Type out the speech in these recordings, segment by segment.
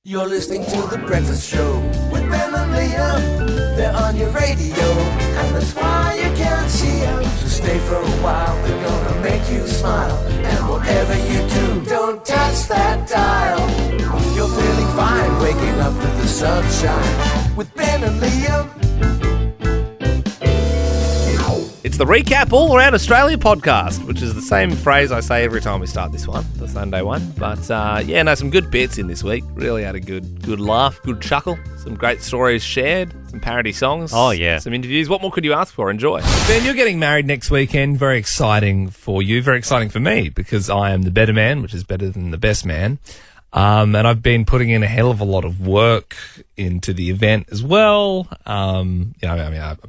You're listening to The Breakfast Show with Ben and Liam. They're on your radio, and that's why you can't see them. So stay for a while, they're gonna make you smile. And whatever you do, don't touch that dial. You're feeling fine, waking up to the sunshine with Ben and Liam. It's the Recap All Around Australia podcast, which is the same phrase I say every time we start this one, the Sunday one. But some good bits in this week. Really had a good laugh, good chuckle, some great stories shared, some parody songs. Oh, yeah. Some interviews. What more could you ask for? Enjoy. Ben, you're getting married next weekend. Very exciting for you, very exciting for me, because I am the better man, which is better than the best man. And I've been putting in a hell of a lot of work into the event as well. I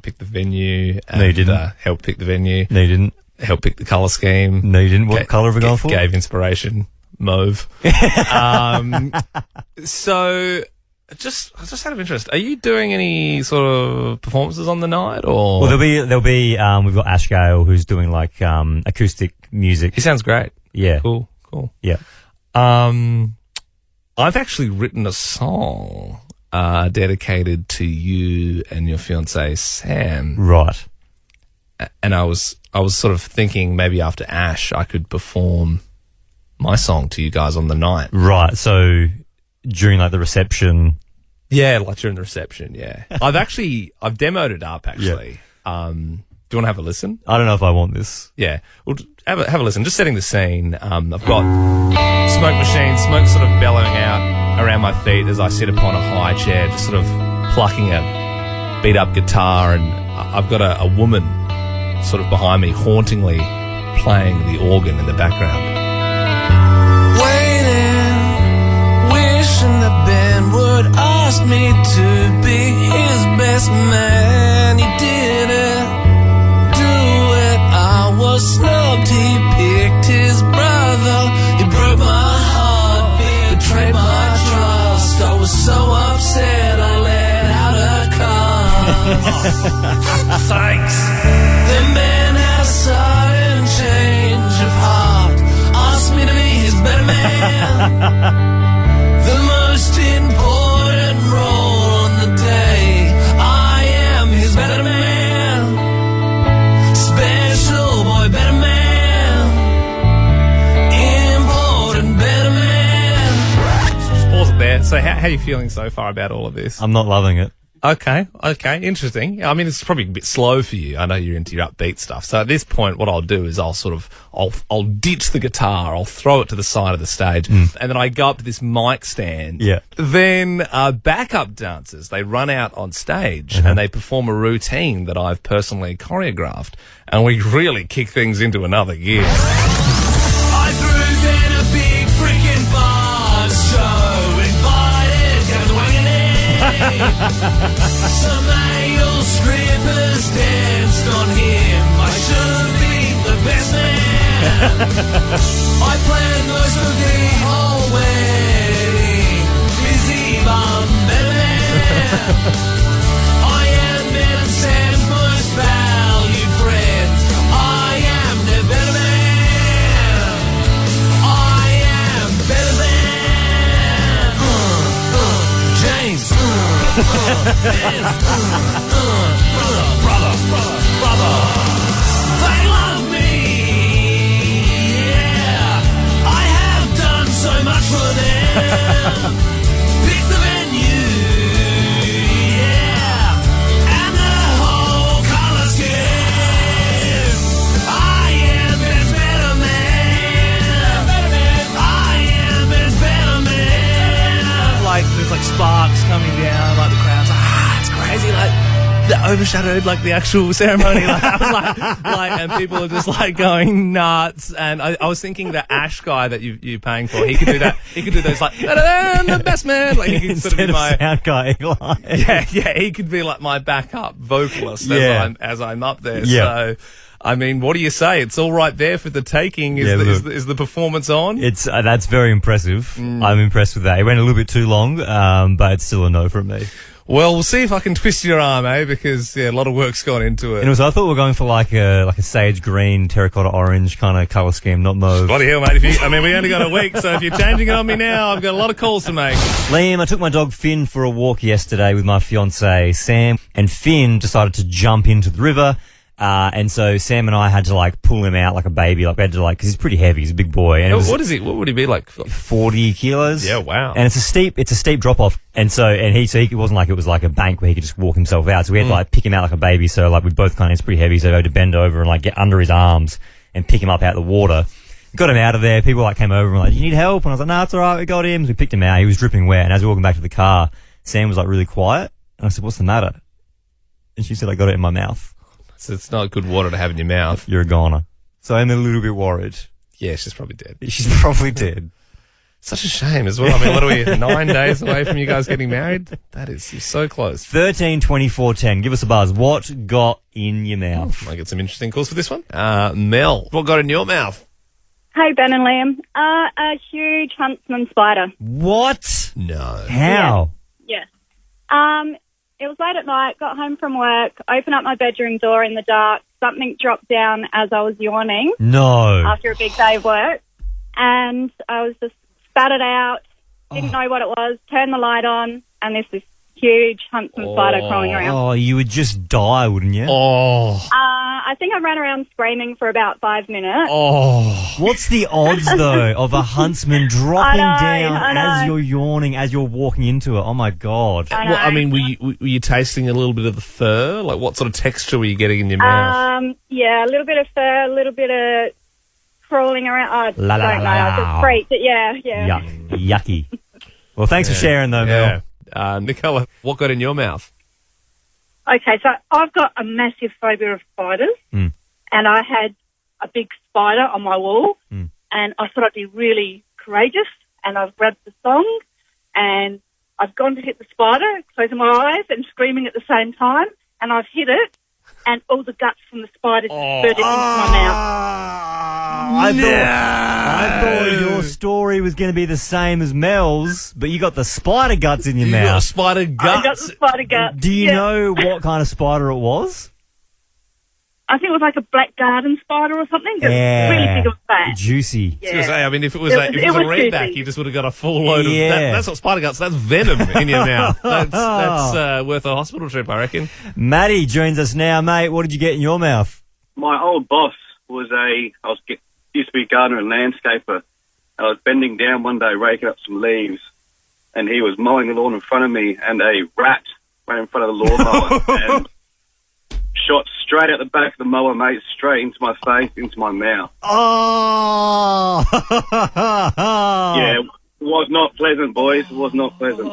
picked the venue. And, no, you didn't. Helped pick the venue. No, you didn't. Helped pick the colour scheme. No, you didn't. What colour have we gone for? Gave inspiration. Mauve. So, just out of interest, are you doing any sort of performances on the night, or? Well, there'll be. We've got Ash Gale, who's doing like acoustic music. He sounds great. Yeah. Cool. Yeah. I've actually written a song dedicated to you and your fiancée Sam. Right. And I was sort of thinking maybe after Ash I could perform my song to you guys on the night. Right. So during like the reception. Yeah, like during the reception. Yeah. I've demoed it up actually. Yeah. Do you want to have a listen? I don't know if I want this. Yeah. Well, have a listen. Just setting the scene. I've got smoke machines, smoke sort of bellowing out around my feet as I sit upon a high chair, just sort of plucking a beat-up guitar, and I've got a woman sort of behind me hauntingly playing the organ in the background. Waiting, wishing that Ben would ask me to be his best man. He didn't do it, I was snubbed. He picked his brother, he broke my heart, betrayed my trust. I was so upset, I let out a cuss. Thanks. Then Ben had a sudden change of heart, asked me to be his better man. The most important role on the day, I am his better man. Special boy, better man. Important, better man. Just pause it there. So how are you feeling so far about all of this? I'm not loving it. Okay, interesting. I mean, it's probably a bit slow for you. I know you're into your upbeat stuff. So at this point, what I'll do is I'll ditch the guitar, I'll throw it to the side of the stage, and then I go up to this mic stand. Yeah. Then backup dancers, they run out on stage and they perform a routine that I've personally choreographed, and we really kick things into another gear. I threw Ben a big freaking bars show, invited, gave the wang and some male strippers danced on him. I should be the best man. I planned most of the whole wedding. Busy bum, better man. I am Ben and Sam's most valued friend. I am the better man. I am better than James. Brother. They love me. Yeah, I have done so much for them. Pick the venue. Yeah, and the whole colour scheme. I am his better man. I am his better man. Like there's like sparks coming down, like the crowd's it's crazy, like that overshadowed like the actual ceremony, and people are just like going nuts. And I was thinking the Ash guy that you're paying for, he could do that. He could do those like the best man. Like he could sort of be my sound guy. yeah. He could be like my backup vocalist as I'm up there. Yeah. So. I mean, what do you say? It's all right there for the taking. Is the performance on? It's that's very impressive. I'm impressed with that. It went a little bit too long, but it's still a no from me. Well, we'll see if I can twist your arm, because a lot of work's gone into it. And I thought we were going for like a sage green, terracotta orange kind of colour scheme, not mauve. Bloody hell, mate. We only got a week, so if you're changing it on me now, I've got a lot of calls to make. Liam, I took my dog Finn for a walk yesterday with my fiancée Sam, and Finn decided to jump into the river. And so Sam and I had to like pull him out like a baby. Like we had to because he's pretty heavy. He's a big boy. And What would he be like? 40 kilos. Yeah, wow. And it's a steep drop off. And so, it wasn't like it was like a bank where he could just walk himself out. So we had to like pick him out like a baby. So like we both it's pretty heavy. So we had to bend over and like get under his arms and pick him up out of the water. Got him out of there. People like came over and were like, "You need help?" And I was like, "No, it's all right. We got him." So we picked him out. He was dripping wet. And as we were walking back to the car, Sam was like really quiet. And I said, "What's the matter?" And she said, "I got it in my mouth." So it's not good water to have in your mouth. You're a goner. So I'm a little bit worried. Yeah, she's probably dead. She's probably dead. Such a shame as well. I mean, what are we, 9 days away from you guys getting married? You're so close. 13 24 10. Give us a buzz. What got in your mouth? Might get some interesting calls for this one. Mel, what got in your mouth? Hey, Ben and Liam. A huge huntsman spider. What? No. How? Yeah. It was late at night, got home from work, opened up my bedroom door in the dark. Something dropped down as I was yawning No. after a big day of work. And I was just spat it out, didn't know what it was, turned the light on, and there's this huge huntsman spider crawling around. Oh, you would just die, wouldn't you? Oh. I think I ran around screaming for about 5 minutes. Oh. What's the odds, though, of a huntsman dropping down as you're yawning, as you're walking into it? Oh, my God. Well, I mean, were you tasting a little bit of the fur? Like, what sort of texture were you getting in your mouth? Yeah, a little bit of fur, a little bit of crawling around. I don't know. I just freaked it. Yeah. Yuck. Yucky. Well, thanks for sharing, though, Mel. Nicola, what got in your mouth? Okay, so I've got a massive phobia of spiders, and I had a big spider on my wall, and I thought I'd be really courageous, and I've grabbed the thong, and I've gone to hit the spider, closing my eyes and screaming at the same time, and I've hit it, and all the guts from the spider spurted into my mouth. I thought your story was going to be the same as Mel's, but you got the spider guts in your You got mouth. spider guts. I got the spider guts. Do you know what kind of spider it was? I think it was like a black garden spider or something. It was really big and fat. Juicy. I was gonna say, I mean, if it was a redback, juicy. you just would have got a full load of Yeah. that's not spider guts, that's venom in your mouth. That's worth a hospital trip, I reckon. Matty joins us now, mate. What did you get in your mouth? My old boss was used to be a gardener and landscaper. I was bending down one day, raking up some leaves, and he was mowing the lawn in front of me, and a rat ran in front of the lawnmower and shot straight out the back of the mower, mate, straight into my face, into my mouth. Oh! Yeah, it was not pleasant, boys. It was not pleasant.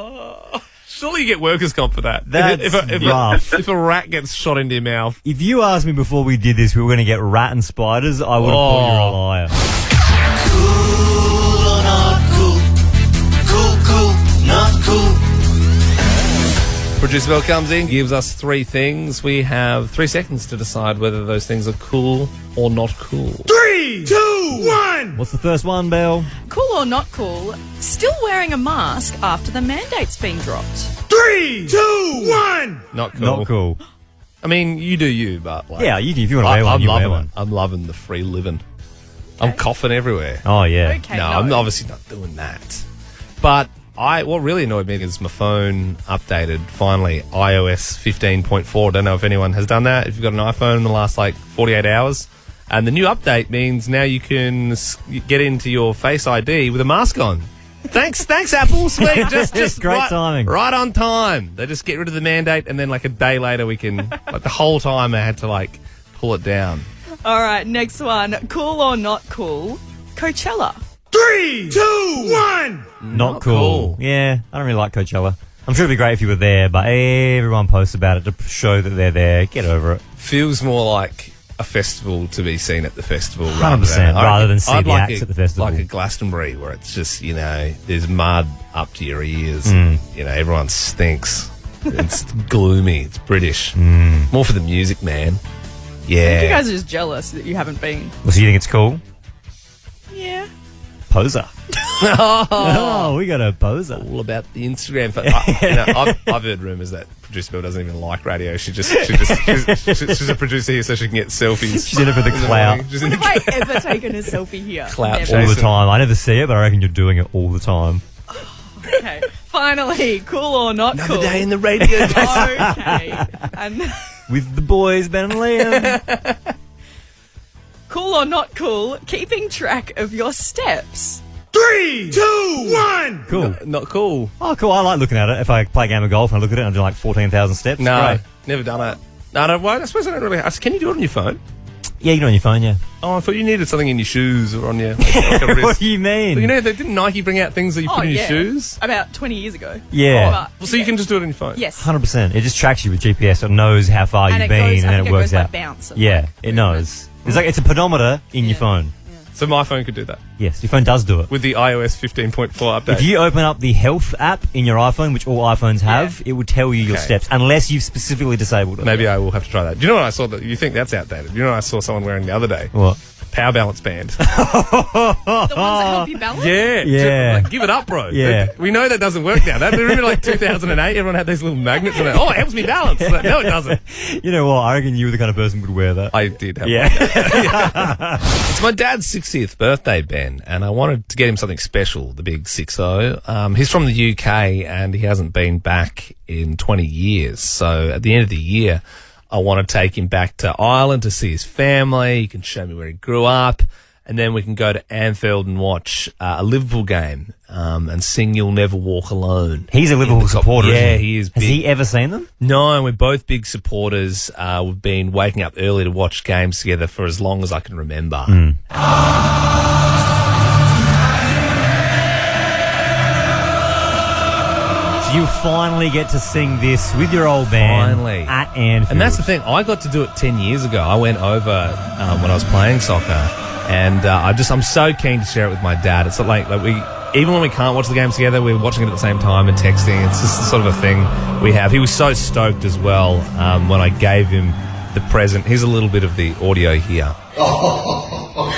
Surely you get workers' comp for that. That's rough. If a rat gets shot into your mouth. If you asked me before we did this, we were going to get rat and spiders, I would have thought you're a liar. Cool or not cool? Cool, not cool. Producer Bell comes in, gives us 3 things. We have 3 seconds to decide whether those things are cool or not cool. 3, 2, 1. What's the first one, Belle? Cool or not cool, still wearing a mask after the mandate's been dropped. 3, 2, 1. Not cool. Not cool. I mean, you do you, but like, Yeah, if you want to wear one, I'm you loving wear it. one. I'm loving the free living. I'm coughing everywhere. Oh, yeah. Okay, No, I'm obviously not doing that. But what really annoyed me is my phone updated finally, iOS 15.4. Don't know if anyone has done that. If you've got an iPhone in the last 48 hours. And the new update means now you can get into your Face ID with a mask on. Thanks, Apple. Sweet. Just Great right, timing. Right on time. They just get rid of the mandate, and then a day later we can, the whole time I had to pull it down. All right, next one. Cool or not cool, Coachella. 3, 2, 1. Not cool. Yeah, I don't really like Coachella. I'm sure it'd be great if you were there, but everyone posts about it to show that they're there. Get over it. Feels more like a festival to be seen at the festival. 100%, rather than see I'd the acts at the festival. Like a Glastonbury where it's just, there's mud up to your ears. Everyone stinks. It's gloomy. It's British. More for the music, man. Yeah. You guys are just jealous that you haven't been. Well, so you think it's cool? Yeah. Poser. Oh, we got a poser. All about the Instagram. I've heard rumours that producer Bill doesn't even like radio. She's a producer here so she can get selfies. She's in it for the clout. She's in Have I ever taken a selfie here? Clout Never. All the Jason. time. I never see it, but I reckon you're doing it all the time. Okay. Finally, cool or not Another cool? day in the radio. Okay. And With the boys, Ben and Liam. cool or not cool, keeping track of your steps. 3, 2, 1. Cool. Not cool. Oh, cool. I like looking at it. If I play a game of golf and I look at it and I do like 14,000 steps. No, Great. never done it. No, well, I suppose I don't really. Can you do it on your phone? Yeah, you do it on your phone, yeah. Oh, I thought you needed something in your shoes or on your like a wrist. What do you mean? Well, didn't Nike bring out things that you put in your shoes? About 20 years ago. Yeah. But- Well, so you can just do it on your phone. Yes. 100%. It just tracks you with GPS. It knows how far And you've it been goes, and I then think it works goes out. by bounce. Yeah, it knows. It's a pedometer in your phone. So my phone could do that Yes, your phone does do it. with the iOS 15.4 update. If you open up the health app in your iPhone, which all iPhones have, it will tell you your Okay. steps, unless you've specifically disabled it. Maybe I will have to try that. Do you know what I saw? That you think that's outdated? You know what I saw someone wearing the other day? What? Power balance band. The ones that help you balance? Yeah. Yeah. Like, give it up, bro. Yeah. We know that doesn't work now. Remember like 2008, everyone had these little magnets and oh, it helps me balance. Like, no, it doesn't. You know what? I reckon you were the kind of person who would wear that. I did have Yeah. It's my dad's 60th birthday, Ben, and I wanted to get him something special, the big 6-0. He's from the UK and he hasn't been back in 20 years. So at the end of the year, I want to take him back to Ireland to see his family. He can show me where he grew up. And then we can go to Anfield and watch a Liverpool game and sing You'll Never Walk Alone. He's a Liverpool supporter, Yeah, isn't he is Has big. he ever seen them? No, we're both big supporters. We've been waking up early to watch games together for as long as I can remember. So you finally get to sing this with your old band Finally. at Anfield. And that's the thing. I got to do it 10 years ago. I went over when I was playing soccer, and I'm so keen to share it with my dad. It's like we, even when we can't watch the games together, we're watching it at the same time and texting. It's just sort of a thing we have. He was so stoked as well when I gave him the present. Here's a little bit of the audio here. Oh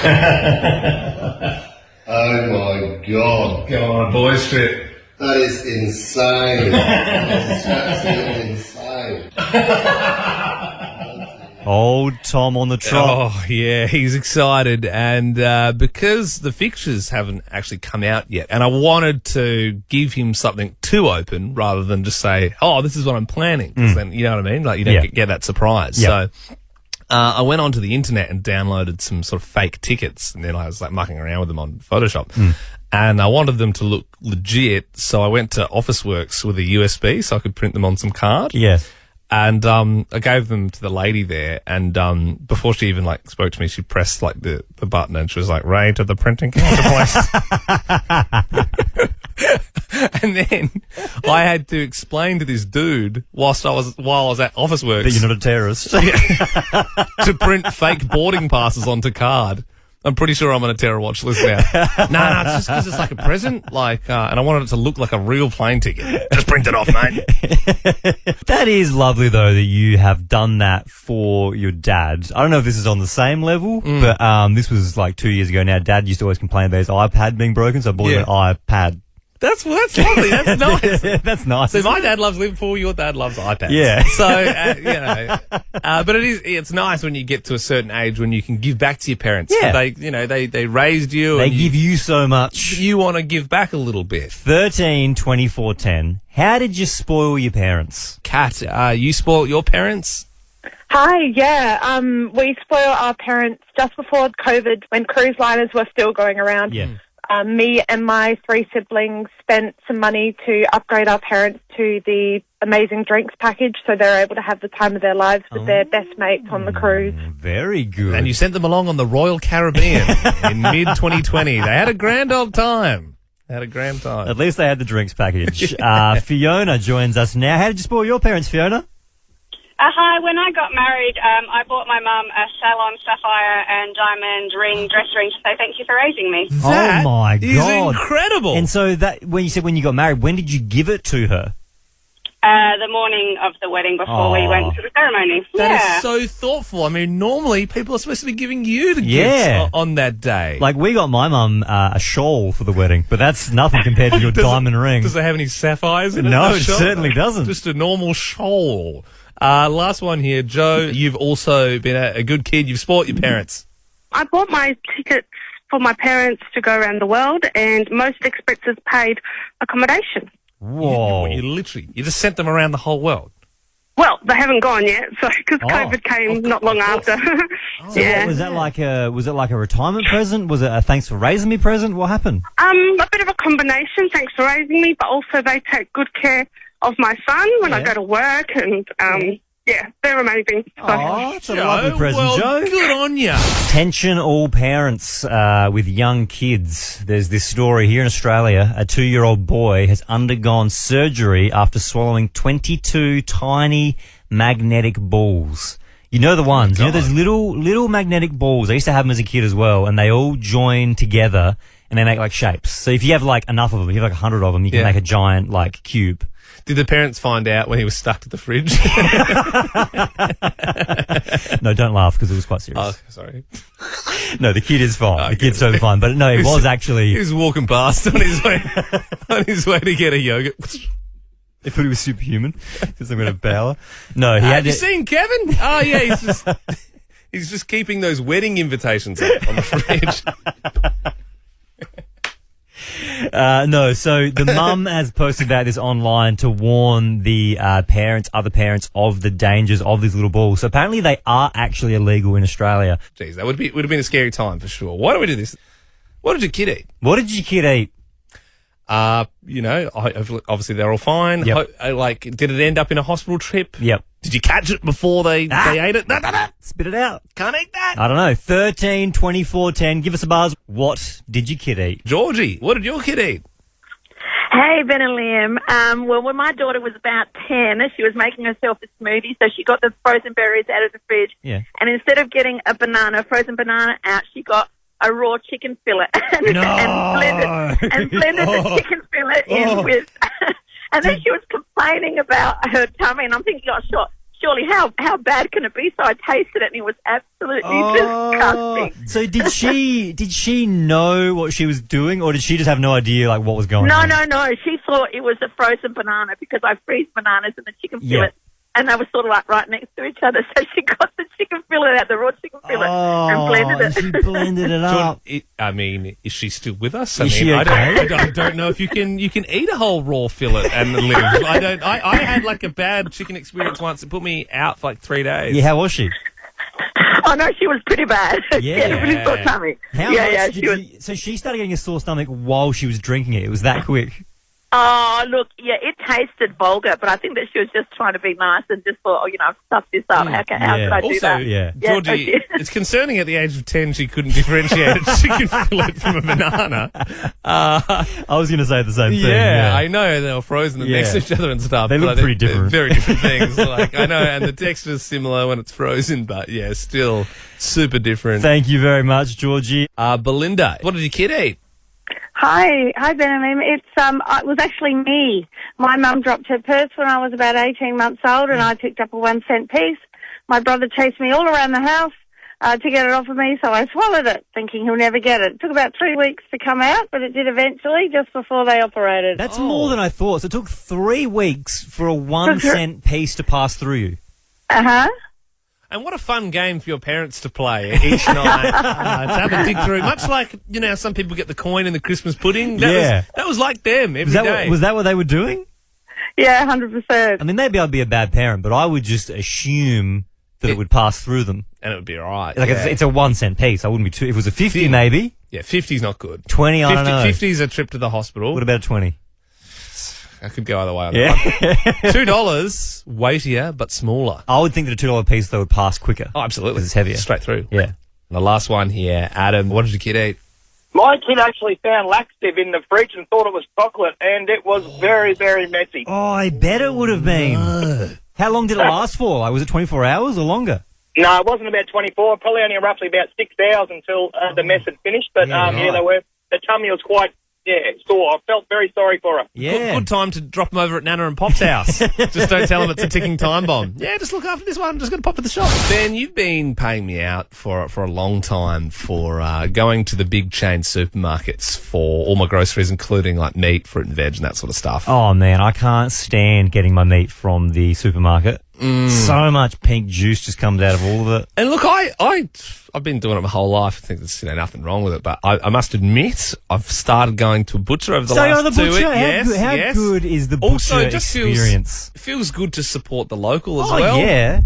my God. Go on a boys trip. That is insane. That's absolutely insane. Old Tom on the trot. Oh, yeah, he's excited. And because the fixtures haven't actually come out yet, and I wanted to give him something to open rather than just say, oh, this is what I'm planning. 'Cause then, you know what I mean? Like, you don't get that surprise. Yeah. So I went onto the internet and downloaded some sort of fake tickets, and then I was like mucking around with them on Photoshop. And I wanted them to look legit, so I went to Officeworks with a USB so I could print them on some card. Yes. And I gave them to the lady there, and before she even like spoke to me, she pressed like the button, and she was like, "Ray, to the printing counter, please." And then I had to explain to this dude while I was at Officeworks But you're not a terrorist. to print fake boarding passes onto card. I'm pretty sure I'm on a terror watch list now. No, it's just because it's like a present, like, and I wanted it to look like a real plane ticket. Just print it off, mate. That is lovely, though, that you have done that for your dad. I don't know if this is on the same level, but this was like 2 years ago now. Dad used to always complain about his iPad being broken, so I bought him an iPad. That's lovely. That's nice. That's nice. So my dad loves Liverpool, your dad loves iPads. Yeah. So, but it's nice when you get to a certain age when you can give back to your parents. Yeah. They raised you. They and give you so much. You want to give back a little bit. 13, 24, 10. How did you spoil your parents? Kat, you spoiled your parents? Hi, yeah. We spoiled our parents just before COVID when cruise liners were still going around. Yeah. Me and my 3 siblings spent some money to upgrade our parents to the amazing drinks package so they were able to have the time of their lives with their best mates on the cruise. Very good. And you sent them along on the Royal Caribbean in mid-2020. They had a grand old time. At least they had the drinks package. Fiona joins us now. How did you spoil your parents, Fiona? Hi, when I got married, I bought my mum a salon sapphire and diamond dress ring to say thank you for raising me. That oh my is God. incredible. And so that when you got married, when did you give it to her? The morning of the wedding before we went to the ceremony. That is so thoughtful. I mean, normally people are supposed to be giving you the Yeah. gifts on that day. Like, we got my mum a shawl for the wedding, but that's nothing compared to your diamond ring. Does it have any sapphires in it? No, The it shawl? certainly doesn't. Just a normal shawl. Last one here. Joe, you've also been a good kid. You've spoilt your parents. I bought my tickets for my parents to go around the world, and most expenses paid accommodation. Whoa. You just sent them around the whole world. Well, they haven't gone yet, so because COVID came not long after. So what, was it like a retirement present? Was it a thanks for raising me present? What happened? A bit of a combination. Thanks for raising me, but also they take good care of my son when I go to work, and they're amazing. So. Oh, that's a lovely present, Joe. Good on you. Attention all parents with young kids. There's this story here in Australia. A 2-year-old boy has undergone surgery after swallowing 22 tiny magnetic balls. You know the ones. You know those little magnetic balls. I used to have them as a kid as well, and they all join together and they make like shapes. So if you have like enough of them, you have like 100 of them, you can make a giant like cube. Did the parents find out when he was stuck to the fridge? No, don't laugh because it was quite serious. Oh, sorry. No, the kid is fine. The kid's totally fine. But no, it was actually... He was walking past on his way to get a yogurt. They thought he was superhuman. Some kind of power. No, he Have you seen Kevin? Oh, yeah, he's just keeping those wedding invitations up on the fridge. No, so the mum has posted about this online to warn the other parents of the dangers of these little balls. So apparently they are actually illegal in Australia. Jeez, that would have been a scary time for sure. Why don't we do this? What did your kid eat? What did your kid eat? Obviously they're all fine. Yep. Did it end up in a hospital trip? Yep. Did you catch it before they ate it? No. Spit it out. Can't eat that. I don't know. 13, 24, 10. Give us a buzz. What did your kid eat? Georgie, what did your kid eat? Hey, Ben and Liam. Well, when my daughter was about 10, she was making herself a smoothie, so she got the frozen berries out of the fridge. Yeah. And instead of getting a frozen banana out, she got a raw chicken fillet and blended the chicken fillet in with... And then she was complaining about her tummy, and I'm thinking, oh, surely how bad can it be? So I tasted it, and it was absolutely disgusting. So did she know what she was doing, or did she just have no idea like what was going on? No. She thought it was a frozen banana because I freeze bananas in the chicken fillet. And they were sort of like right next to each other. So she got the chicken fillet out, the raw chicken fillet, and blended it. She blended it up. Is she still with us? Is she okay? I don't know if you can eat a whole raw fillet and live. I had like a bad chicken experience once. It put me out for like 3 days. Yeah, how was she? Oh, no, she was pretty bad. Yeah. Really sore tummy. So she started getting a sore stomach while she was drinking it. It was that quick. Oh, look, it tasted vulgar, but I think that she was just trying to be nice and just thought, I've stuffed this up. How could I do that? Yeah. Georgie, it's concerning at the age of 10 she couldn't differentiate a chicken fillet from a banana. I was going to say the same thing. Yeah, I know. They were frozen next to each other and stuff. They look pretty different. Very different things. I know, and the texture is similar when it's frozen, but yeah, still super different. Thank you very much, Georgie. Belinda, what did your kid eat? Hi, Ben and Liam. It was actually me. My mum dropped her purse when I was about 18 months old, and I picked up a 1-cent piece. My brother chased me all around the house to get it off of me, so I swallowed it, thinking he'll never get it. It took about 3 weeks to come out, but it did eventually, just before they operated. That's more than I thought. So it took 3 weeks for a 1-cent piece to pass through you. Uh-huh. And what a fun game for your parents to play each night. To have a dig through. Much like, some people get the coin in the Christmas pudding. That was like them every day. Was that what they were doing? Yeah, 100%. I mean, maybe I'd be a bad parent, but I would just assume that it would pass through them. And it would be all right. Like, it's a 1-cent piece. I wouldn't be too... If it was a 50, maybe. Yeah, 50's not good. 20, I don't know. 50's a trip to the hospital. What about a 20? I could go either way on that one. $2, weightier but smaller. I would think that a $2 piece, though, would pass quicker. Oh, absolutely. Because it's heavier. Straight through. Yeah. And the last one here, Adam, what did your kid eat? My kid actually found laxative in the fridge and thought it was chocolate, and it was very, very messy. Oh, I bet it would have been. No. How long did it last for? Like, was it 24 hours or longer? No, it wasn't about 24. Probably only roughly about 6 hours until the mess had finished. But, the tummy was quite So I felt very sorry for her. Yeah. Good time to drop them over at Nana and Pop's house. Just don't tell them it's a ticking time bomb. Yeah, just look after this one. I'm just going to pop to the shop. Ben, you've been paying me out for a long time for going to the big chain supermarkets for all my groceries, including like meat, fruit and veg and that sort of stuff. Oh, man, I can't stand getting my meat from the supermarket. So much pink juice just comes out of all of it. And look, I've been doing it my whole life. I think there's nothing wrong with it. But I must admit, I've started going to a butcher over the last 2 weeks. How good is the butcher also, it just experience? feels good to support the local as Oh, well. yeah.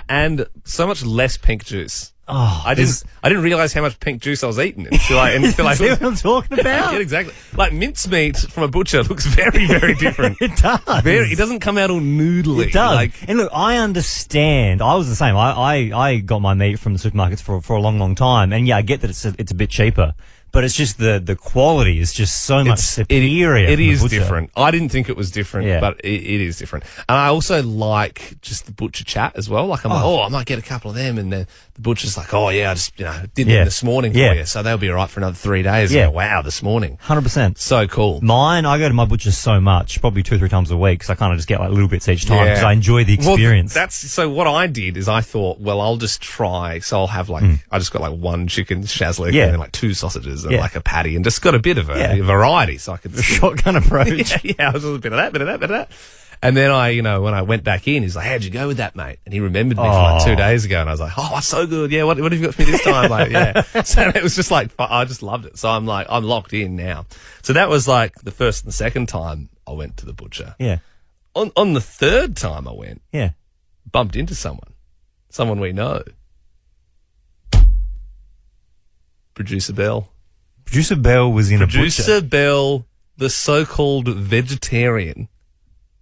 And so much less pink juice. Oh, I didn't realise how much pink juice I was eating until I See what I'm talking about? Yeah, exactly. Like mincemeat from a butcher looks very, very different. It does. It doesn't come out all noodly. It does. Like, And look, I understand. I was the same. I got my meat from the supermarkets for a long, long time. And yeah, I get that it's a bit cheaper. But it's just the quality is just so much superior. It from the is butcher. different. I didn't think it was different, Yeah. but it is different. And I also like just the butcher chat as well. Like I'm like, I might get a couple of them, and the butcher's like, oh yeah, I just did them this morning for you, so they'll be all right for another 3 days. Yeah. Yeah, wow, this morning, 100%. so cool. Mine, I go to my butcher so much, probably 2 or 3 times a week, because I kind of just get like little bits each time because I enjoy the experience. Well, so what I did is I thought, well, I'll just try. So I'll have I just got like one chicken shazlik and then like 2 sausages and like a patty and just got a bit of a variety so I could... Shotgun approach. Yeah, I was a bit of that, bit of that, bit of that. And then when I went back in, he's like, how'd you go with that, mate? And he remembered me from like 2 days ago. And I was like, oh, it's so good. Yeah, what have you got for me this time? Like, yeah. So it was just like, I just loved it. So I'm like, I'm locked in now. So that was like the first and the second time I went to the butcher. Yeah. On the third time I went, Yeah. bumped into someone we know. Producer Bell. Producer Bell was in a butcher. Producer Bell, the so-called vegetarian,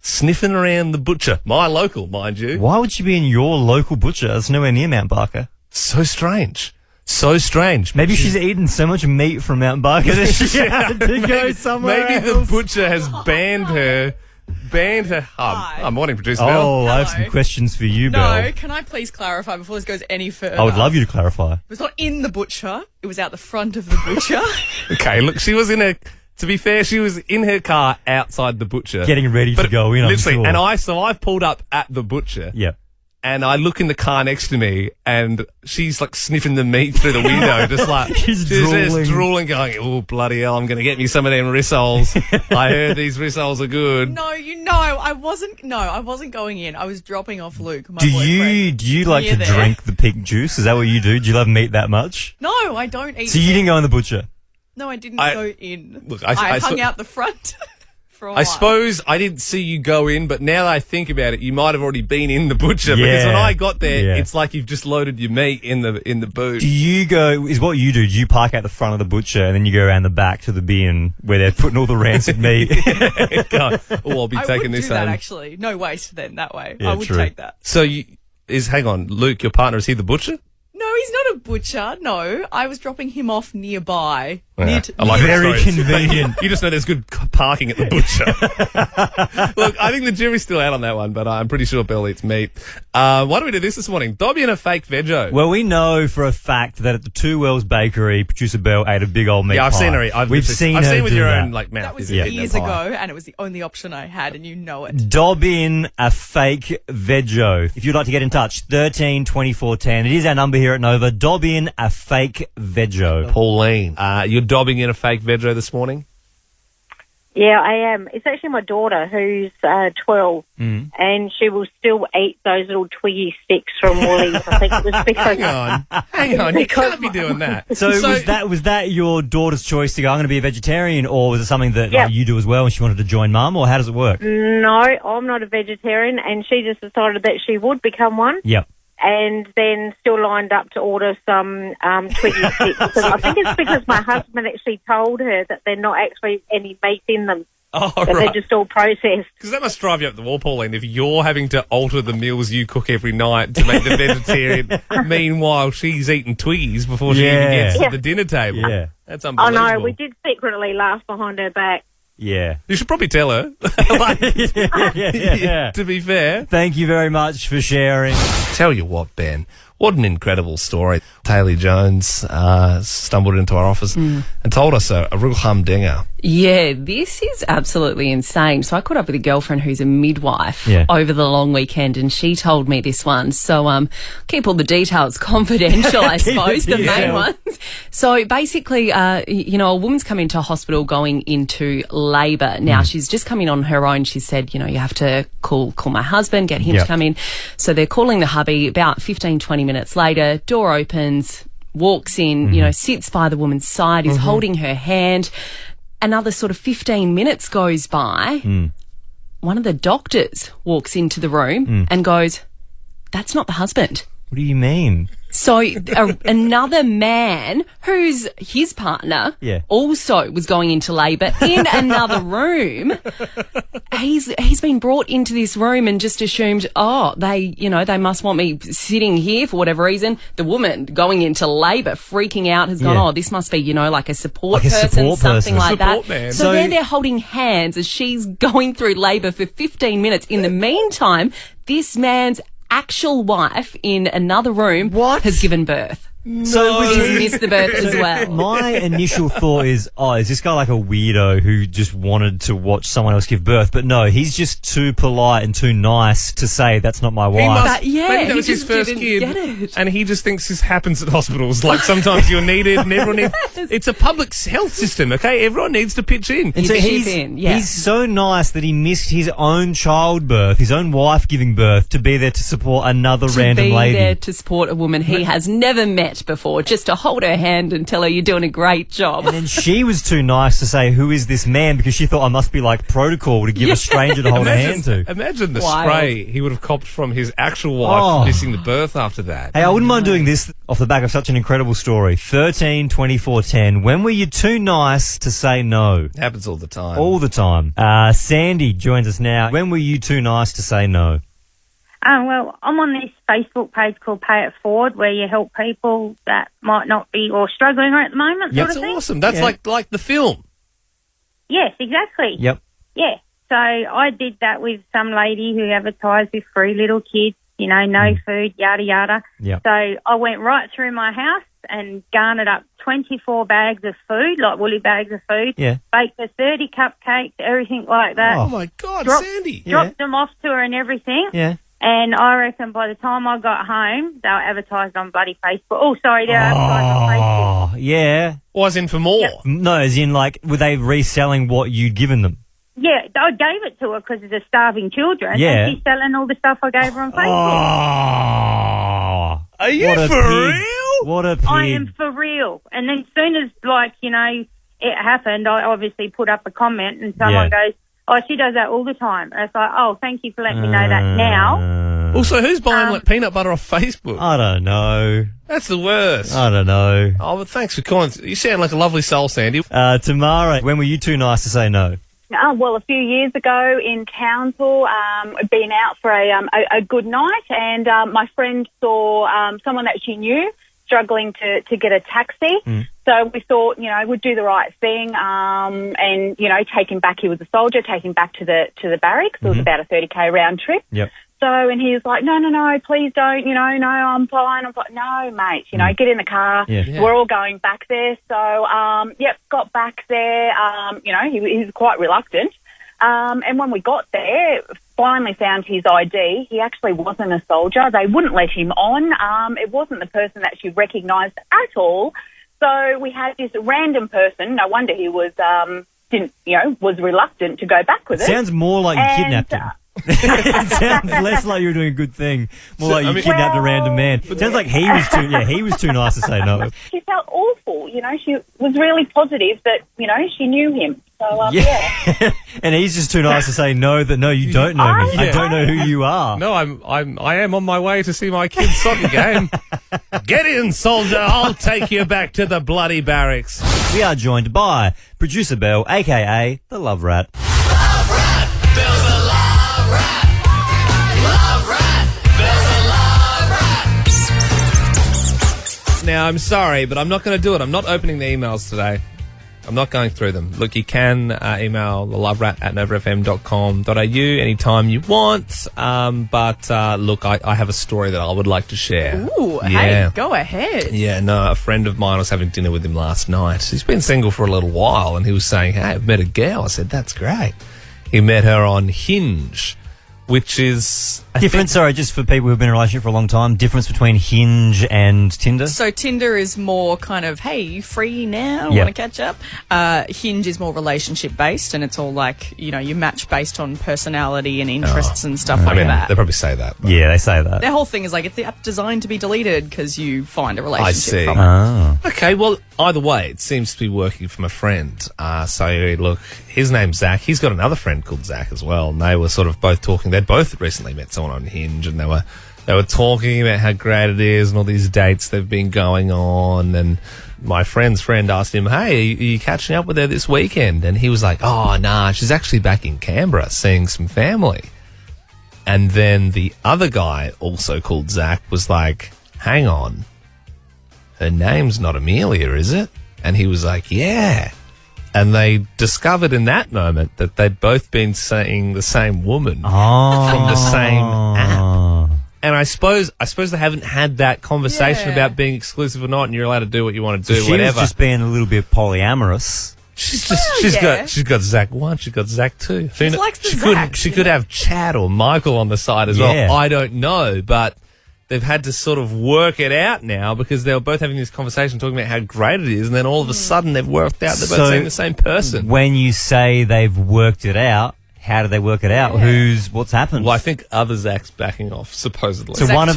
sniffing around the butcher. My local, mind you. Why would she be in your local butcher? It's nowhere near Mount Barker. So strange. So strange. Maybe she's eaten so much meat from Mount Barker that she had to go somewhere Maybe else. the butcher has banned her. Morning, Producer Bell. Oh, I have some questions for you, Belle. No, can I please clarify before this goes any further? I would love you to clarify. It was not in the butcher. It was out the front of the butcher. Okay, look, she was to be fair, she was in her car outside the butcher. Getting ready to go in, I'm literally, sure. and I pulled up at the butcher. Yeah. And I look in the car next to me, and she's like sniffing the meat through the window, just like She's just drooling, going, "Oh bloody hell, I'm going to get me some of them rissoles. I heard these rissoles are good." No, I wasn't going in. I was dropping off Luke, my Do boyfriend. you like near to there. drink the pink juice? Is that what you do? Do you love meat that much? No, I don't eat. So you didn't go in the butcher? No, I didn't go in. Look, I hung out the front for a while. I suppose I didn't see you go in, but now that I think about it, you might have already been in the butcher because Yeah. when I got there, Yeah. it's like you've just loaded your meat in the boot. Do you go, is what you do park at the front of the butcher and then you go around the back to the bin where they're putting all the rancid meat? Go, I'll be I taking would this do that home. actually. No waste then that way. Yeah, I would true. take that. So hang on, Luke, your partner, is he the butcher? No, he's not a butcher. No, I was dropping him off nearby. Yeah, I like that Very story. convenient. You just know there's good parking at the butcher. Look, I think the jury's still out on that one, but I'm pretty sure Belle eats meat. Why do we do this morning? Dobby and a fake veggie. Well, we know for a fact that at the Two Wells Bakery, Producer Belle ate a big old meat I've pie. seen her. I've seen her with do your that. own mouth. That was eating years that pie. ago, and it was the only option I had, and you know it. Dob in a fake veggie. If you'd like to get in touch, 13 24 10. It is our number here at Nova. Dob in a fake veggie. Pauline, you're dobbing in a fake veggie this morning? Yeah, I am. It's actually my daughter who's 12, and she will still eat those little twiggy sticks from Woolies. I think it was because... Hang on, you can't be doing that. So was that your daughter's choice to go, I'm going to be a vegetarian, or was it something that like, you do as well and she wanted to join mum, or how does it work? No, I'm not a vegetarian, and she just decided that she would become one. Yep. And then still lined up to order some twiggy sticks. Because I think it's because my husband actually told her that they're not actually any meat in them. Oh, that right. they're just all processed. Because that must drive you up the wall, Pauline, if you're having to alter the meals you cook every night to make the vegetarian. Meanwhile, she's eating Twiggies before she even gets to the dinner table. Yeah. That's I unbelievable. know, we did secretly laugh behind her back. Yeah. You should probably tell her. yeah. To be fair. Thank you very much for sharing. Tell you what, Ben, What an incredible story. Haley Jones stumbled into our office and told us a real humdinger. Yeah, this is absolutely insane. So I caught up with a girlfriend who's a midwife over the long weekend, and she told me this one. So keep all the details confidential, I suppose, the main ones. So basically, a woman's come into hospital going into labour. Now, she's just come in on her own. She said, you have to call my husband, get him to come in. So they're calling the hubby. About 15, 20 minutes later, door opens, walks in, sits by the woman's side, is holding her hand. Another sort of 15 minutes goes by. One of the doctors walks into the room and goes, "That's not the husband." What do you mean? So another man who's his partner also was going into labour in another room. He's been brought into this room and just assumed, they must want me sitting here for whatever reason. The woman going into labour, freaking out, has gone, this must be, like a support person, something like that. Man. So they're holding hands as she's going through labour for 15 minutes. In the meantime, this man's actual wife in another room has given birth. So he's missed the birth as well. My initial thought is this guy like a weirdo who just wanted to watch someone else give birth? But no, he's just too polite and too nice to say that's not my wife. Maybe that was his first kid, and he just thinks this happens at hospitals. Like sometimes you're needed, and everyone needs. It's a public health system, okay? Everyone needs to pitch in. And so he's so nice that he missed his own childbirth, his own wife giving birth, to be there to support another random lady. To be there to support a woman he has never met before, just to hold her hand and tell her you're doing a great job. And then she was too nice to say, "Who is this man?" because she thought I must be like protocol to give a stranger to hold her hand to. Imagine the spray he would have copped from his actual wife missing the birth after that. Hey, I wouldn't mind doing this off the back of such an incredible story. 13 24 10. When were you too nice to say no? It happens all the time. All the time. Sandy joins us now. When were you too nice to say no? Well, I'm on this Facebook page called Pay It Forward, where you help people that might not be or struggling at the moment. That's awesome. That's like the film. Yes, exactly. Yep. Yeah. So I did that with some lady who advertised with 3 little kids, no food, yada, yada. Yep. So I went right through my house and garnered up 24 bags of food, like woolly bags of food. Yeah. Baked her 30 cupcakes, everything like that. Oh, my God, Sandy. Dropped them off to her and everything. Yeah. And I reckon by the time I got home, they were advertised on bloody Facebook. Oh, sorry, they were advertised on Facebook. Oh, yeah. Or as in for more? Yep. No, as in like, were they reselling what you'd given them? Yeah, I gave it to her because of the starving children. Yeah. And she's selling all the stuff I gave her on Facebook. Oh. Are you for real? What a pig. I am for real. And then as soon as, it happened, I obviously put up a comment and someone goes, "Oh, she does that all the time." And it's like, "Oh, thank you for letting me know that now." Also, who's buying peanut butter off Facebook? I don't know. That's the worst. I don't know. Oh, but thanks for calling. You sound like a lovely soul, Sandy. Tamara, when were you too nice to say no? Well, a few years ago in Townsville, I'd been out for a good night, and my friend saw someone that she knew struggling to get a taxi. So we thought, we'd do the right thing, and take him back. He was a soldier. Take him back to the barracks. It was about a 30k round trip. Yep. So, and he was like, no, please don't. No, I'm fine. I'm like, no, mate. Get in the car. Yeah. We're all going back there. So, got back there. He was quite reluctant. And when we got there, finally found his ID. He actually wasn't a soldier. They wouldn't let him on. It wasn't the person that she recognised at all. So we had this random person. No wonder he was was reluctant to go back with it. Sounds more like you kidnapped him. It sounds less like you were doing a good thing, more like you kidnapped a random man. It sounds like he was too nice to say no. She felt awful. She was really positive that she knew him. So And he's just too nice to say no. No, you don't know me. I don't know who you are. No, I am on my way to see my kid's soccer game. Get in, soldier. I'll take you back to the bloody barracks. We are joined by producer Belle, aka the Love Rat. Love Rat, Bell's a love rat. Love Rat, Bell's a love rat. Now, I'm sorry, but I'm not going to do it. I'm not opening the emails today. I'm not going through them. Look, you can email theloverat@novafm.com.au anytime you want. But look, I have a story that I would like to share. Ooh, hey, go ahead. Yeah, no, a friend of mine was having dinner with him last night. He's been single for a little while, and he was saying, hey, I've met a girl. I said, that's great. He met her on Hinge, which is... Difference, sorry, just for people who've been in a relationship for a long time, difference between Hinge and Tinder? So Tinder is more kind of, hey, you free now? Yep. Want to catch up? Hinge is more relationship-based, and it's all like, you know, you match based on personality and interests and stuff like that. They probably say that. But. Yeah, they say that. Their whole thing is like, it's the app designed to be deleted because you find a relationship I see. from it. Okay, well, either way, it seems to be working for my friend. So, look, his name's Zach. He's got another friend called Zach as well, and they were sort of both talking. They'd both recently met someone on Hinge, and they were talking about how great it is and all these dates they've been going on. And my friend's friend asked him, hey, are you catching up with her this weekend? And he was like, oh, nah, she's actually back in Canberra seeing some family. And then the other guy, also called Zach, was like, hang on, her name's not Amelia, is it? And he was like, yeah. And they discovered in that moment that they'd both been seeing the same woman from the same app. And I suppose they haven't had that conversation about being exclusive or not, and you're allowed to do what you want to do, She whatever. was just being a little bit polyamorous. She's got Zach 1, she's got Zach 2. She likes the Zachs, She could have Chad or Michael on the side as well. I don't know, but they've had to sort of work it out now because they were both having this conversation talking about how great it is, and then all of a sudden they've worked out they're both seeing the same person. When you say they've worked it out, how do they work it out? What's happened? Well, I think other Zach's backing off, supposedly. So one of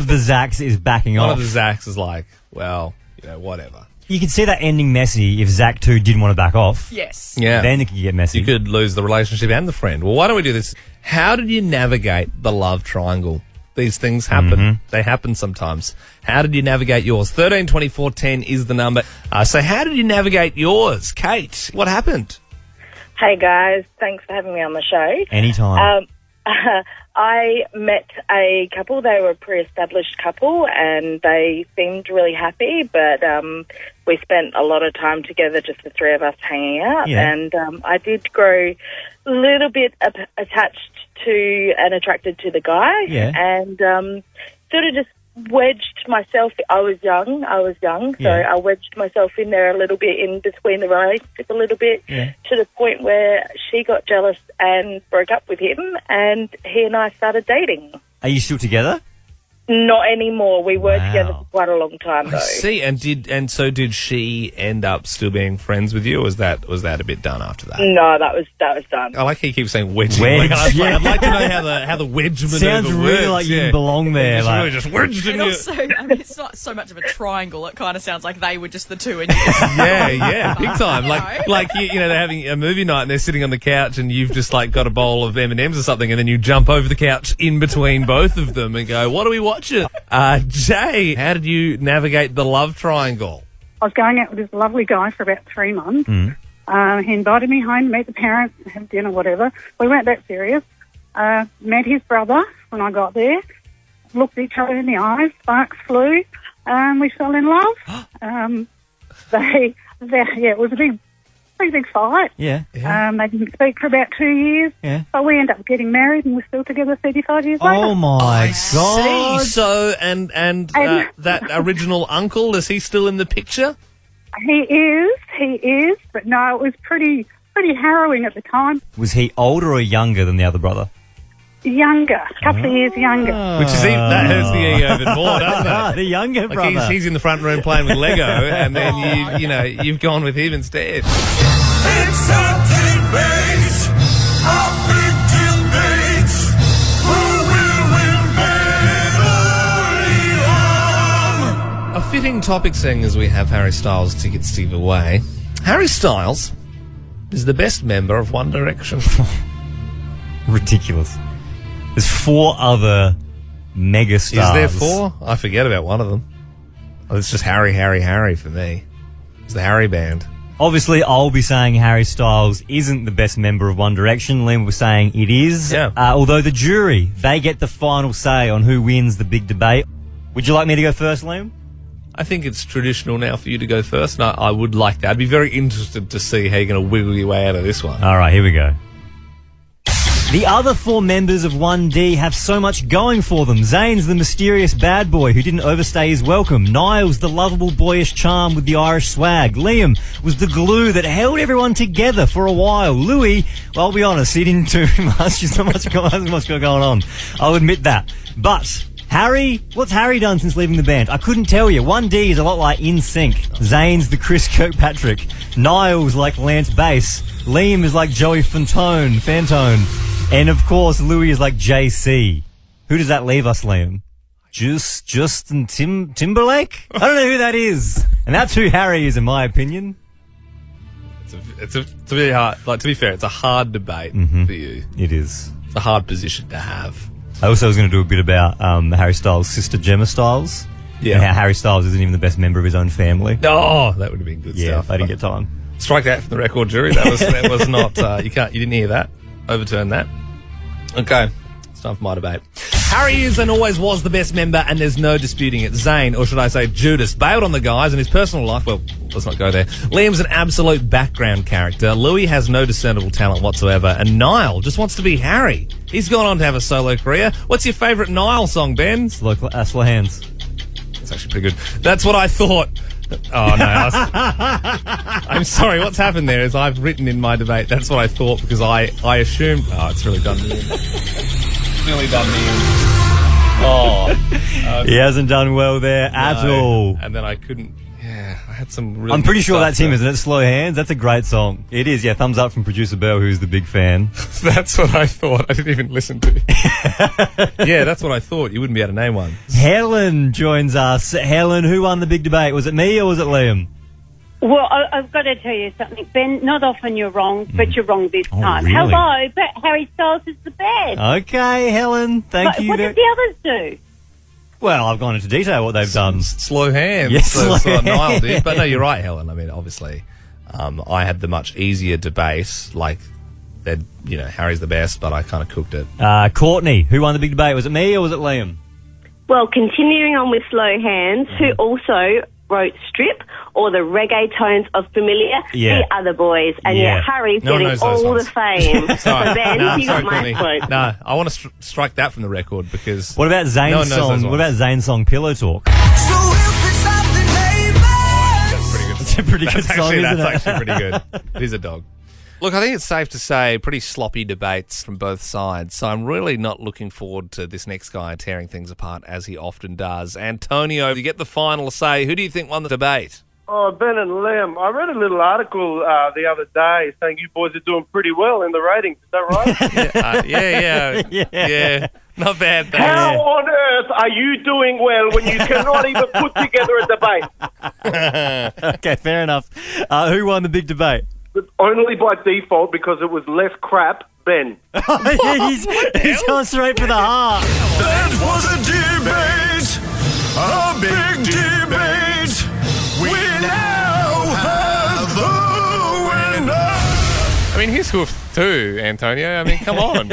the Zachs is backing off. One of the Zachs is like, well, you know, whatever. You could see that ending messy if Zach 2 didn't want to back off. Yes. Yeah. Then it could get messy. You could lose the relationship and the friend. Well, why don't we do this? How did you navigate the love triangle? These things happen. Mm-hmm. They happen sometimes. How did you navigate yours? 13 24 10 is the number. So how did you navigate yours? Kate, what happened? Hey guys, thanks for having me on the show. Anytime. I met a couple. They were a pre-established couple, and they seemed really happy. But we spent a lot of time together, just the three of us hanging out. Yeah. And I did grow a little bit attached to and attracted to the guy. Yeah. And sort of just wedged myself. I was young, so I wedged myself in there a little bit, in between the relationship a little bit, to the point where she got jealous and broke up with him, and he and I started dating. Are you still together? Not anymore. We were together for quite a long time, though. I see. And so did she end up still being friends with you, or was that a bit done after that? No, that was done. I like how you keep saying wedging. Wedge, I'd like to know how the wedge maneuver Sounds really works. like you didn't belong there. It's like- really just wedged in And you. also, I mean, it's not so much of a triangle. It kind of sounds like they were just the two and you just... Yeah, big time. Like you know, they're having a movie night and they're sitting on the couch and you've just like got a bowl of M&Ms or something, and then you jump over the couch in between both of them and go, "What are we watching?" Jay, how did you navigate the love triangle? I was going out with this lovely guy for about 3 months. He invited me home to meet the parents, have dinner, whatever. We weren't that serious. Met his brother when I got there. Looked each other in the eyes. Sparks flew. We fell in love. It was a pretty big fight. Yeah. They didn't speak for about 2 years. Yeah. But we ended up getting married, and we're still together 35 years later. Oh my God! So and that original uncle, is he still in the picture? He is. But no, it was pretty harrowing at the time. Was he older or younger than the other brother? Younger, a couple of years younger. Which is that hurts the ego even more, doesn't it? The younger brother. He's in the front room playing with Lego, and then you've gone with him instead. It's a debate, a big debate. Who will win medal? A fitting topic, seeing as we have Harry Styles tickets to give away. Harry Styles is the best member of One Direction. Ridiculous. There's 4 other mega stars. Is there 4? I forget about one of them. Oh, it's just Harry for me. It's the Harry band. Obviously, I'll be saying Harry Styles isn't the best member of One Direction. Liam was saying it is. Yeah. Although the jury, they get the final say on who wins the big debate. Would you like me to go first, Liam? I think it's traditional now for you to go first, and I would like that. I'd be very interested to see how you're going to wiggle your way out of this one. All right, here we go. The other 4 members of 1D have so much going for them. Zane's the mysterious bad boy who didn't overstay his welcome. Niall's the lovable boyish charm with the Irish swag. Liam was the glue that held everyone together for a while. Louis, well, I'll be honest, he didn't do much. There's not much going on. I'll admit that. But Harry, what's Harry done since leaving the band? I couldn't tell you. 1D is a lot like In Sync. Zane's the Chris Kirkpatrick. Niall's like Lance Bass. Liam is like Joey Fantone. And of course, Louis is like JC. Who does that leave us, Liam? Justin Timberlake? I don't know who that is. And that's who Harry is, in my opinion. To be hard, to be fair, it's a hard debate for you. It is. It's a hard position to have. I also was going to do a bit about Harry Styles' sister Gemma Styles. Yeah. And how Harry Styles isn't even the best member of his own family. Oh, that would have been good stuff. Yeah, I didn't get time. Strike that from the record, jury. That was not. You didn't hear that. Overturn that. Okay, it's time for my debate. Harry is and always was the best member, and there's no disputing it. Zane, or should I say Judas, bailed on the guys in his personal life. Well, let's not go there. Liam's an absolute background character. Louis has no discernible talent whatsoever, and Niall just wants to be Harry. He's gone on to have a solo career. What's your favourite Niall song, Ben? Slow Hands. That's actually pretty good. That's what I thought. Oh, no. I'm sorry. What's happened there is I've written in my debate, that's what I thought, because I assumed... Oh, it's really done me in. It's really done me in. Oh. He hasn't done well there at all. And then I couldn't... Yeah, I had some really... I'm pretty sure that's him, there. isn't it? Slow Hands? That's a great song. It is, yeah. Thumbs up from producer Bell, who's the big fan. That's what I thought. I didn't even listen to it. Yeah, that's what I thought. You wouldn't be able to name one. Helen joins us. Helen, who won the big debate? Was it me or was it Liam? Well, I've got to tell you something, Ben. Not often you're wrong, but you're wrong this time. really? Hello, but Harry Styles is the best. Okay, Helen. Thank you. What did the others do? Well, I've gone into detail what they've done. Slow Hands. Yes, That's what Niall did. But no, you're right, Helen. I mean, obviously, I had the much easier debate. Like, that, Harry's the best, but I kind of cooked it. Courtney, who won the big debate? Was it me or was it Liam? Well, continuing on with Slow Hands, who also wrote Strip or the reggae tones of Familiar, the other boys. And Harry's getting all the fame. Sorry. So then you got my Courtney. vote. No, I want to strike that from the record because... What about Zane's no one knows song? those What ones. about Zane's song Pillow Talk? That's pretty good. It's a pretty good song, isn't That's it? actually pretty good. It is a dog. Look, I think it's safe to say pretty sloppy debates from both sides, so I'm really not looking forward to this next guy tearing things apart as he often does. Antonio, you get the final say. Who do you think won the debate? Oh, Ben and Liam, I read a little article the other day saying you boys are doing pretty well in the ratings. Is that right? Yeah. Not bad. Thanks. How on earth are you doing well when you cannot even put together a debate? Okay, fair enough. Who won the big debate? Only by default because it was less crap, Ben. He's gone straight for the heart. That was a big debate. We now have the winner. I mean, he's hoofed too, Antonio. I mean, come on.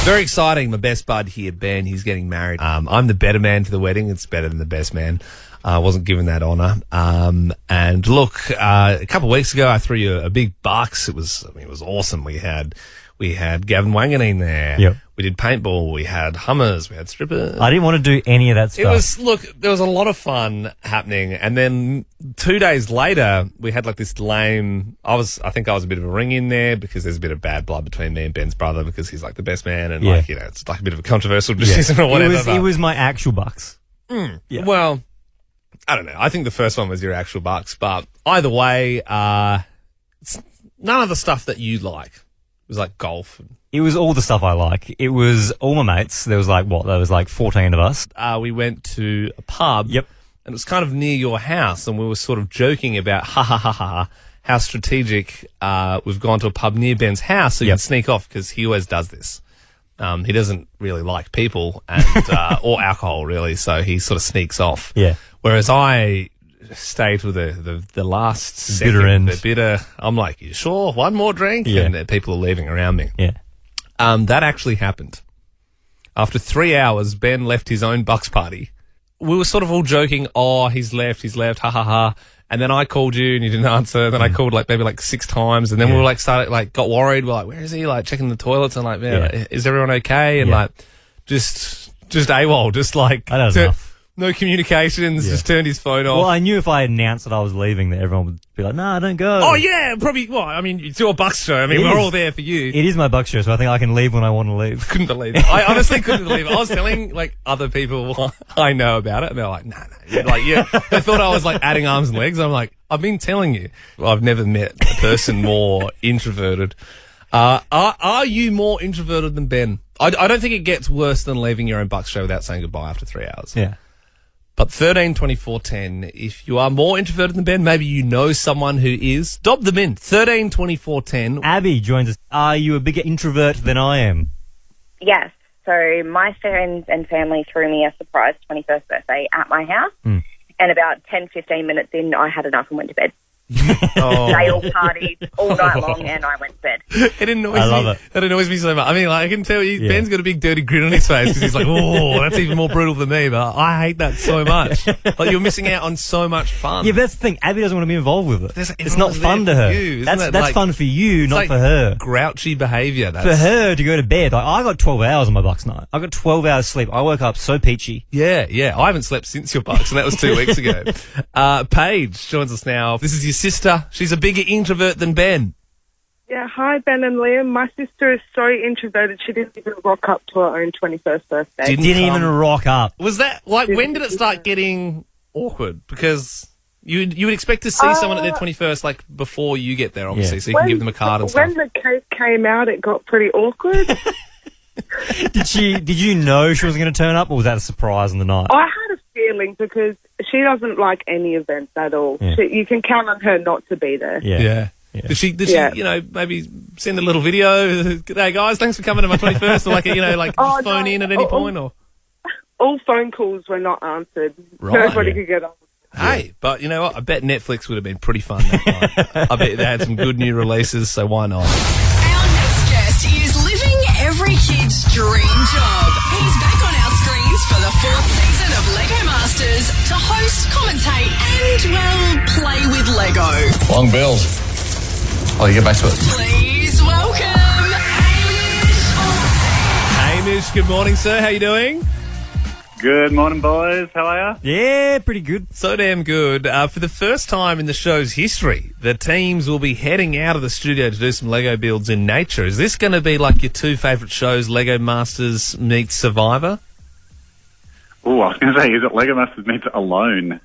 Very exciting. My best bud here, Ben, he's getting married. I'm the better man to the wedding. It's better than the best man. I wasn't given that honour. And look, a couple of weeks ago, I threw you a big bucks. It was awesome. We had Gavin Wanganeen there. Yep. We did paintball. We had hummers. We had strippers. I didn't want to do any of that stuff. There was a lot of fun happening. And then 2 days later, we had like this lame, I think I was a bit of a ring in there because there's a bit of bad blood between me and Ben's brother because he's like the best man. And it's like a bit of a controversial decision or whatever. It was my actual bucks. Yeah. Well, I don't know. I think the first one was your actual bucks, but either way, it's none of the stuff that you like. It was like golf. It was all the stuff I like. It was all my mates. There was like 14 of us. We went to a pub. Yep. And it was kind of near your house, and we were sort of joking about how strategic we've gone to a pub near Ben's house so you can sneak off because he always does this. He doesn't really like people and or alcohol really, so he sort of sneaks off. Yeah. Whereas I stayed with the last second, bitter end. the bitter. I'm like, you sure? One more drink? Yeah. And people are leaving around me. Yeah. That actually happened. After 3 hours, Ben left his own bucks party, we were sort of all joking, oh, he's left, ha ha ha. And then I called you and you didn't answer. Then I called maybe 6 times. And then we were got worried. We're like, where is he? Checking the toilets and is everyone okay? And just AWOL, just I know enough. no communications, just turned his phone off. Well, I knew if I announced that I was leaving, that everyone would be like, "No, don't go." Oh yeah, probably. Well, I mean, it's your Bucks show. I mean, we're all there for you. It is my Bucks show, so I think I can leave when I want to leave. Couldn't believe it. I honestly couldn't believe it. I was telling other people I know about it, and they're like, "No." They thought I was adding arms and legs. I'm like, I've been telling you. I've never met a person more introverted. Are you more introverted than Ben? I don't think it gets worse than leaving your own Bucks show without saying goodbye after 3 hours. Yeah. But 13 24 10, if you are more introverted than Ben, maybe you know someone who is. Dob them in. 13 24 10. Abby joins us. Are you a bigger introvert than I am? Yes. So my friends and family threw me a surprise 21st birthday at my house. And about 10, 15 minutes in, I had enough and went to bed. They all partied all night long and I went to bed. It annoys me so much. I mean, I can tell you, Ben's got a big dirty grin on his face because he's like, oh, that's even more brutal than me. But I hate that so much. You're missing out on so much fun. Yeah, but that's the thing. Abby doesn't want to be involved with it. It's not fun to her. That's fun for you, not for her. Grouchy behaviour. For her to go to bed. I got 12 hours on my Bucks night. I got 12 hours sleep. I woke up so peachy. Yeah. I haven't slept since your Bucks, and that was 2 weeks ago. Paige joins us now. This is your sister. She's a bigger introvert than Ben. Yeah, hi, Ben and Liam. My sister is so introverted, she didn't even rock up to her own 21st birthday. Didn't even rock up. Was that, when did it start getting awkward? Because you would expect to see someone at their 21st, before you get there, obviously, so you can give them a card and stuff. When the cake came out, it got pretty awkward. Did you know she wasn't going to turn up, or was that a surprise on the night? I had a feeling because she doesn't like any events at all. Yeah. You can count on her not to be there. Yeah. Did she, maybe send a little video? Hey guys, thanks for coming to my 21st, or phone in at any point, or all phone calls were not answered. Right. Nobody could get on. Hey, but you know what? I bet Netflix would have been pretty fun that night. I bet they had some good new releases, so why not? Our next guest is living every kid's dream job. He's back on our screens for the 4th season of Lego Masters to host, commentate, and, play with Lego. Long bills. Oh, you get back to it. Please welcome Hamish, good morning, sir. How you doing? Good morning, boys. How are you? Yeah, pretty good. So damn good. For the first time in the show's history, the teams will be heading out of the studio to do some Lego builds in nature. Is this going to be like your 2 favourite shows, Lego Masters meets Survivor? Oh, I was going to say, is it Lego Masters meets Alone?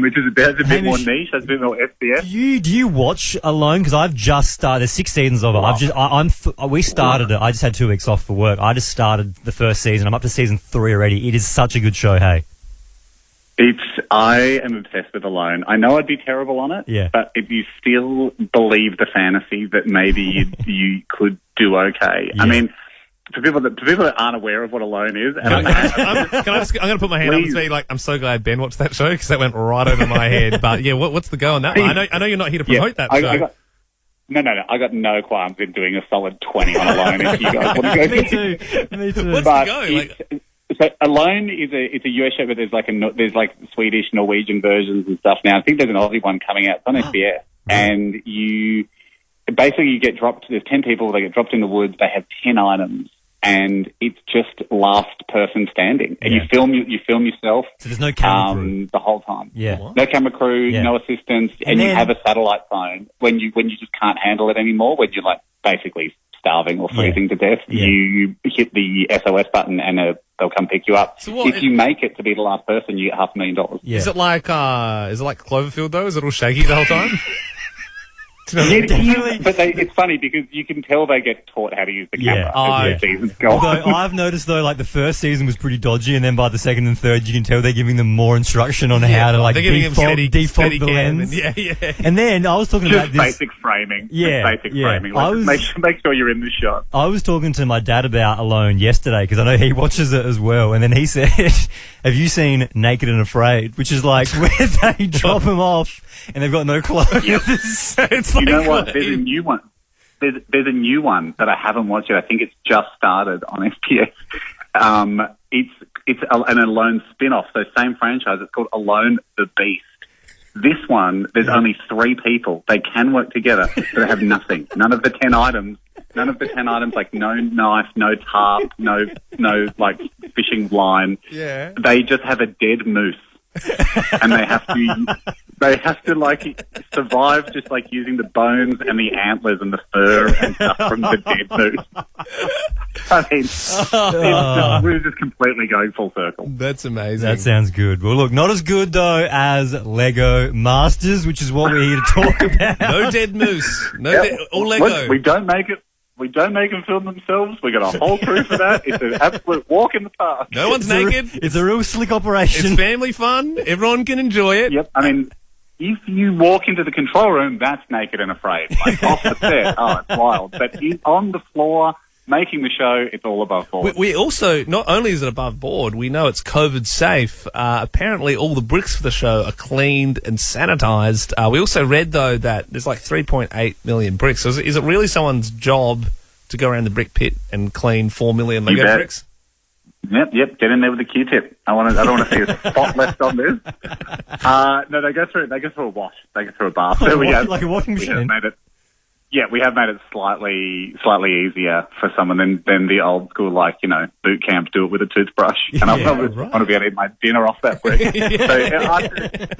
Which is a bit more niche. That's a bit more FPS. Do you watch Alone? Because I've just started. There's 6 seasons of it. We started it. I just had 2 weeks off for work. I just started the first season. I'm up to season 3 already. It is such a good show. Hey. I am obsessed with Alone. I know I'd be terrible on it, but if you still believe the fantasy that maybe you could do okay. Yeah. I mean, for people that aren't aware of what Alone is, and I'm going to put my hand up and say, I'm so glad Ben watched that show because that went right over my head. But yeah, what's the go on that one? I know you're not here to promote that show. No. I got no qualms in doing a solid 20 on Alone if you guys want to go. Me too. What's the go? So Alone is a US show, but there's there's Swedish, Norwegian versions and stuff now. I think there's an Aussie one coming out. It's on SBS, and you get dropped. There's 10 people. They get dropped in the woods. They have 10 items. And it's just last person standing, and you film yourself. So there's no camera crew the whole time. Yeah, no camera crew, no assistance, and you have a satellite phone when you just can't handle it anymore. When you're basically starving or freezing to death, you hit the SOS button, and they'll come pick you up. So if you make it to be the last person, you get $500,000. Yeah. Is it like Cloverfield though? Is it all shaky the whole time? But it's funny because you can tell they get taught how to use the camera as the seasons go on. Although I've noticed though, the first season was pretty dodgy, and then by the second and third, you can tell they're giving them more instruction on how to default the lens. And then I was talking about this basic framing. Framing. Make sure you're in the shot. I was talking to my dad about Alone yesterday because I know he watches it as well, and then he said, "Have you seen Naked and Afraid?" Which is where they drop them off and they've got no clothes. You know what? There's a new one. There's a new one that I haven't watched yet. I think it's just started on SBS. it's an Alone spin-off, so same franchise. It's called Alone the Beast. This one, there's only 3 people. They can work together, but they have nothing. None of the 10 items, like no knife, no tarp, no like fishing line. Yeah. They just have a dead moose. And they have to like survive just like using the bones and the antlers and the fur and stuff from the dead moose. I mean, we're just completely going full circle. That's amazing. That sounds good. Well, look, not as good though as Lego Masters, which is what we're here to talk about. No dead moose. All Lego. Look, we don't make it. We don't make them film themselves. We got a whole crew for that. It's an absolute walk in the park. No one's naked. It's a real slick operation. It's family fun. Everyone can enjoy it. Yep. I mean, if you walk into the control room, that's naked and afraid. Like off the set, it's wild. But on the floor, making the show, it's all above board. We also, not only is it above board, we know it's COVID safe. Apparently all the bricks for the show are cleaned and sanitized. We also read, though, that there's like 3.8 million bricks. So is it really someone's job to go around the brick pit and clean 4 million Lego bricks? Yep. Get in there with a Q-tip. I don't want to see a spot left on this. No, they go through a wash. They go through a bath. There we go. Like a washing machine. We have made it slightly easier for someone than the old school, like, boot camp, do it with a toothbrush. And I want to be able to eat my dinner off that brick. So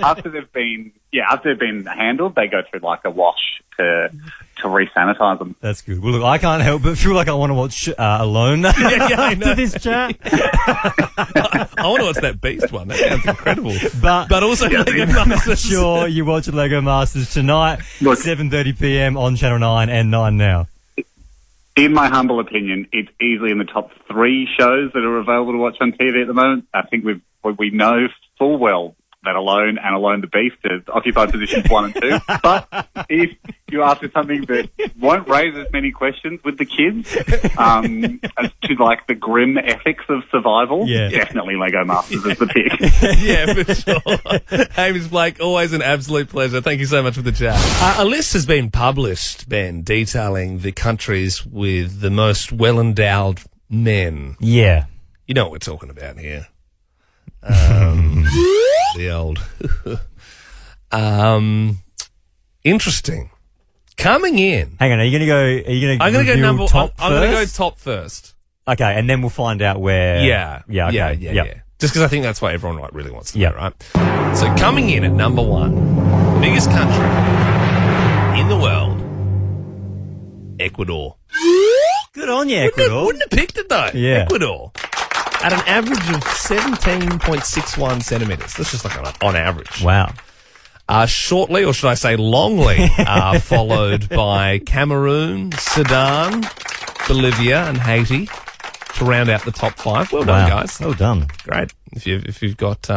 after they've been handled, they go through like a wash to re-sanitize them. That's good. Well, look, I can't help but feel like I want to watch Alone after this chat. I want to watch that Beast one. That sounds incredible. But also Lego Masters. Sure, you watch Lego Masters tonight, 7:30 p.m. on Channel 9 and 9 Now. In my humble opinion, it's easily in the top 3 shows that are available to watch on TV at the moment. I think we know full well that Alone and Alone the Beast have occupied positions 1 and 2. But if you're after something that won't raise as many questions with the kids as to like the grim ethics of survival, definitely Lego Masters is the pick. Yeah, for sure. Hamish Blake, always an absolute pleasure. Thank you so much for the chat. A list has been published, Ben, detailing the countries with the most well-endowed men. Yeah. You know what we're talking about here. The old. Interesting. Coming in. Hang on, are you going to go? I'm going to go number. Top I'm going to go top first. Okay, and then we'll find out where. Yeah. Okay. Just because I think that's what everyone really wants to know, right? So coming in at number 1, biggest country in the world, Ecuador. Good on you, Ecuador. Wouldn't have picked it though. Yeah. Ecuador. At an average of 17.61 centimetres. That's just like on average. Wow. Shortly, or should I say longly, followed by Cameroon, Sudan, Bolivia and Haiti to round out the top 5. Well done, guys. Well done. Great. If you've got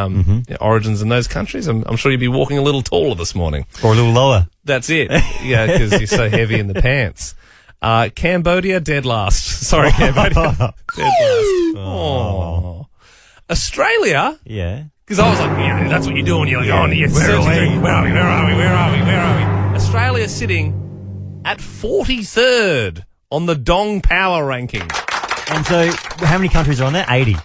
origins in those countries, I'm sure you'd be walking a little taller this morning. Or a little lower. That's it. Yeah, because you're so heavy in the pants. Cambodia, dead last. Sorry, Cambodia. Dead last. Oh. Australia? Yeah. Because I was like, that's what you do when you're like, where are we? Australia sitting at 43rd on the Dong Power ranking. And so, how many countries are on there? 80.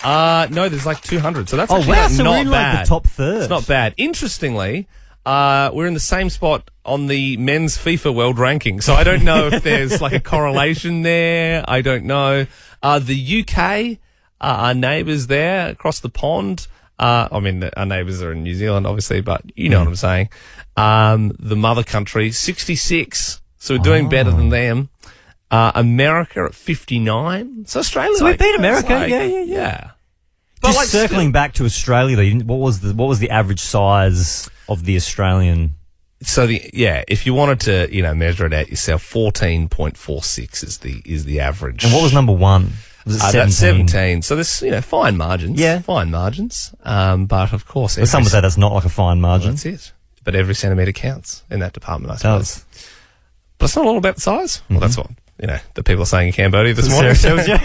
No, there's like 200. So that's actually so not we're in bad. Like the top third. It's not bad. Interestingly, we're in the same spot on the men's FIFA world ranking. So I don't know if there's like a correlation there. I don't know. The UK, our neighbours there across the pond. I mean, our neighbours are in New Zealand, obviously, but you know what I'm saying. The mother country, 66. So we're doing better than them. America at 59. So Australia. So we beat America. Yeah. But just circling back to Australia, though, what was the average size of the Australian? So if you wanted to, measure it out yourself, 14.46 is the average. And what was number 1? Was it 17? That's 17. So there's, fine margins. Yeah. Fine margins. But of course. But some would say that's not like a fine margin. Well, that's it. But every centimetre counts in that department, I suppose. But it's not all about the size. Well, that's what, the people are saying in Cambodia this morning. Sarah tells you.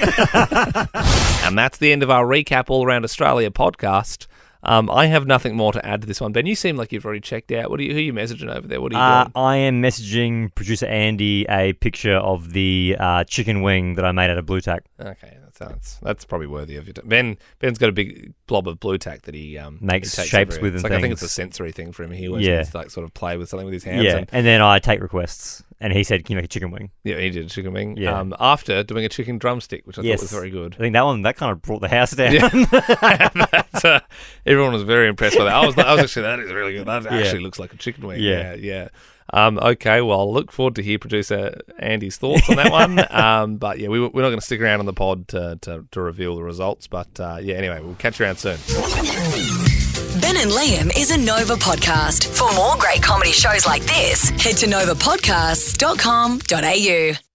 And that's the end of our Recap All Around Australia podcast. I have nothing more to add to this one. Ben, you seem like you've already checked out. Who are you messaging over there? What are you doing? I am messaging producer Andy a picture of the chicken wing that I made out of blue tack. Okay, that's probably worthy of you. Ben's got a big blob of blue tack that he makes he takes shapes with. I think it's a sensory thing for him. He always needs to sort of play with something with his hands. Yeah, and then I take requests, and he said, "Can you make a chicken wing?" Yeah, he did a chicken wing. Yeah. After doing a chicken drumstick, which I thought was very good. I think that kind of brought the house down. Yeah. Everyone was very impressed by that. I was actually, that is really good. That actually looks like a chicken wing. Yeah. Okay, well, I'll look forward to hear producer Andy's thoughts on that one. But yeah, we're not going to stick around on the pod to reveal the results. But anyway, we'll catch you around soon. Ben and Liam is a Nova podcast. For more great comedy shows like this, head to novapodcasts.com.au.